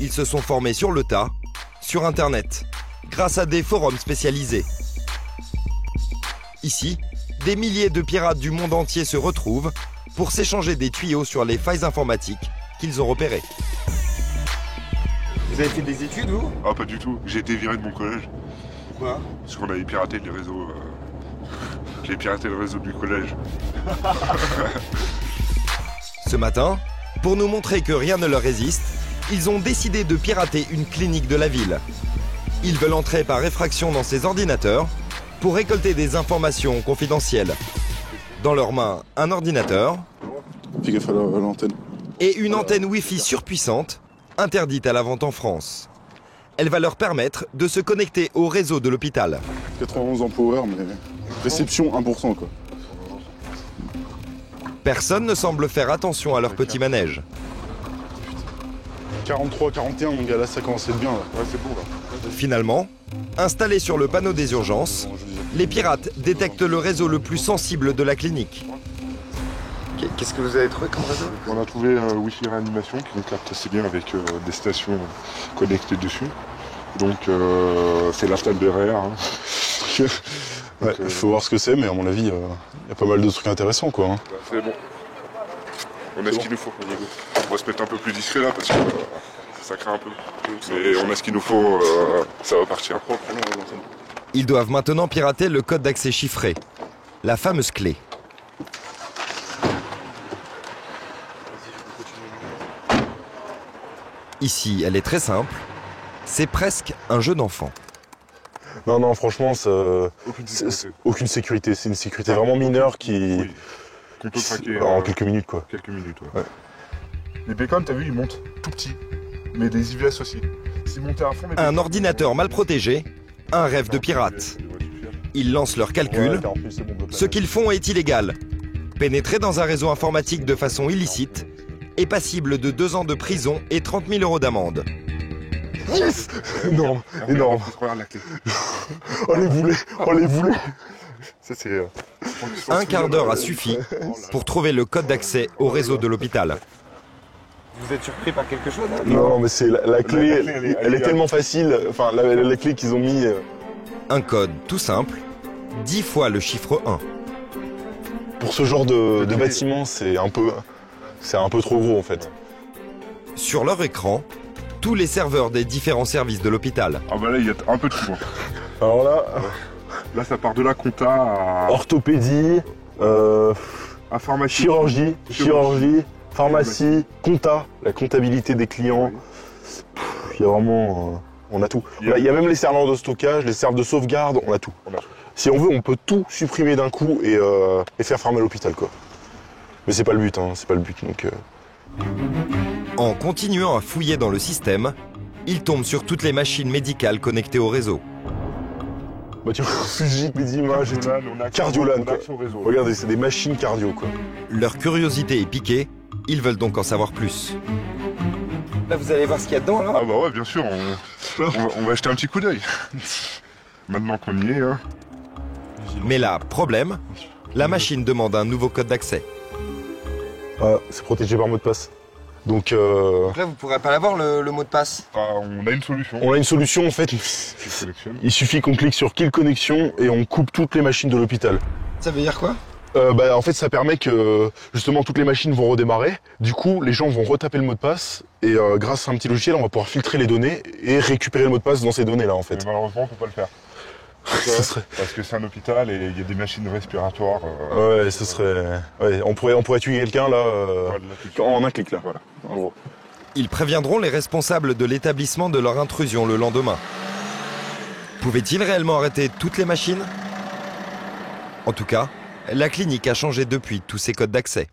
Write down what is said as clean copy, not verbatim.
Ils se sont formés sur le tas, sur Internet, grâce à des forums spécialisés. Ici, des milliers de pirates du monde entier se retrouvent pour s'échanger des tuyaux sur les failles informatiques qu'ils ont repérées. Vous avez fait des études, vous? Ah, pas du tout. J'ai été viré de mon collège. Pourquoi? Parce qu'on avait piraté les réseaux. J'ai piraté le réseau du collège. Ce matin, pour nous montrer que rien ne leur résiste, ils ont décidé de pirater une clinique de la ville. Ils veulent entrer par effraction dans ces ordinateurs pour récolter des informations confidentielles. Dans leurs mains, un ordinateur Fais gaffe à l'antenne. et une antenne Wi-Fi surpuissante, interdite à la vente en France. Elle va leur permettre de se connecter au réseau de l'hôpital. 91 en power, mais réception 1%, quoi. Personne ne semble faire attention à leur petit manège. 43, 41, mon gars, là, ça commence à être bien, là. Ouais, c'est bon, là. Finalement, installés sur le panneau des urgences, les pirates détectent le réseau le plus sensible de la clinique. Qu'est-ce que vous avez trouvé comme réseau? On a trouvé un Wi-Fi réanimation qui nous capte assez bien avec des stations connectées dessus. Donc, c'est la stade BRR. Hein. Ouais, faut voir ce que c'est, mais à mon avis, il y a pas mal de trucs intéressants, quoi. Hein. C'est bon. On a ce qu'il nous faut. On va se mettre un peu plus discret là parce que ça craint un peu. Mais on a ce qu'il nous faut, ça va partir. Ils doivent maintenant pirater le code d'accès chiffré, la fameuse clé. Ici, elle est très simple. C'est presque un jeu d'enfant. Non, non, franchement, c'est aucune sécurité. C'est une sécurité vraiment mineure qui... Oui. Qu'on peut craquer en quelques minutes, quoi. Quelques minutes, ouais. Les bacon, t'as vu, ils montent tout petits. Mais des IVS aussi. S'ils montaient à fond... Un ordinateur mal protégé, un rêve de pirate. Ils lancent leurs calculs. Ouais, en plus, c'est bon, Ce qu'ils font est illégal. Pénétrer dans un réseau informatique de façon illicite est passible de 2 ans de prison et 30 000 € d'amende. Yes. Énorme, énorme. Regarde la clé. Oh les boulets, oh les boulets. Ça, c'est... Un quart d'heure a suffi pour trouver le code d'accès au réseau de l'hôpital. Vous êtes surpris par quelque chose, hein? Non, mais c'est la clé, elle est tellement facile. Enfin, la clé qu'ils ont mis... Un code tout simple, 10 fois le chiffre 1. Pour ce genre de bâtiment, c'est un peu trop gros, en fait. Sur leur écran, tous les serveurs des différents services de l'hôpital. Ah bah là, il y a un peu de tout. Alors là... Là, ça part de la compta à... Orthopédie, informatique. chirurgie, pharmacie, compta, la comptabilité des clients. Il y a vraiment... on a tout. Il y a même les serveurs de stockage, les serveurs de sauvegarde, on a tout. Si on veut, on peut tout supprimer d'un coup et faire fermer l'hôpital, quoi. Mais c'est pas le but, hein, c'est pas le but, donc... En continuant à fouiller dans le système, ils tombent sur toutes les machines médicales connectées au réseau. Bah tiens, Fujic, les images et tout. Cardiolan, quoi. Regardez, c'est des machines cardio, quoi. Leur curiosité est piquée, ils veulent donc en savoir plus. Là, vous allez voir ce qu'il y a dedans, là? Ah bah ouais, bien sûr, on va jeter un petit coup d'œil. Maintenant qu'on y est, hein. Mais là, problème, la machine demande un nouveau code d'accès. Ah, c'est protégé par mot de passe. Donc là, vous pourrez pas l'avoir, le mot de passe? Ah, on a une solution. on a une solution, en fait. Il suffit qu'on clique sur Kill Connection et on coupe toutes les machines de l'hôpital. Ça veut dire quoi? En fait, ça permet que, justement, toutes les machines vont redémarrer. Du coup, les gens vont retaper le mot de passe. Et grâce à un petit logiciel, on va pouvoir filtrer les données et récupérer le mot de passe dans ces données-là, en fait. Mais malheureusement, on peut pas le faire. Ça serait... Parce que c'est un hôpital et il y a des machines respiratoires. Ouais, ce serait... Ouais, on pourrait tuer quelqu'un, là, en un clic, là. Voilà. En gros. Ils préviendront les responsables de l'établissement de leur intrusion le lendemain. Pouvaient-ils réellement arrêter toutes les machines? En tout cas, la clinique a changé depuis tous ses codes d'accès.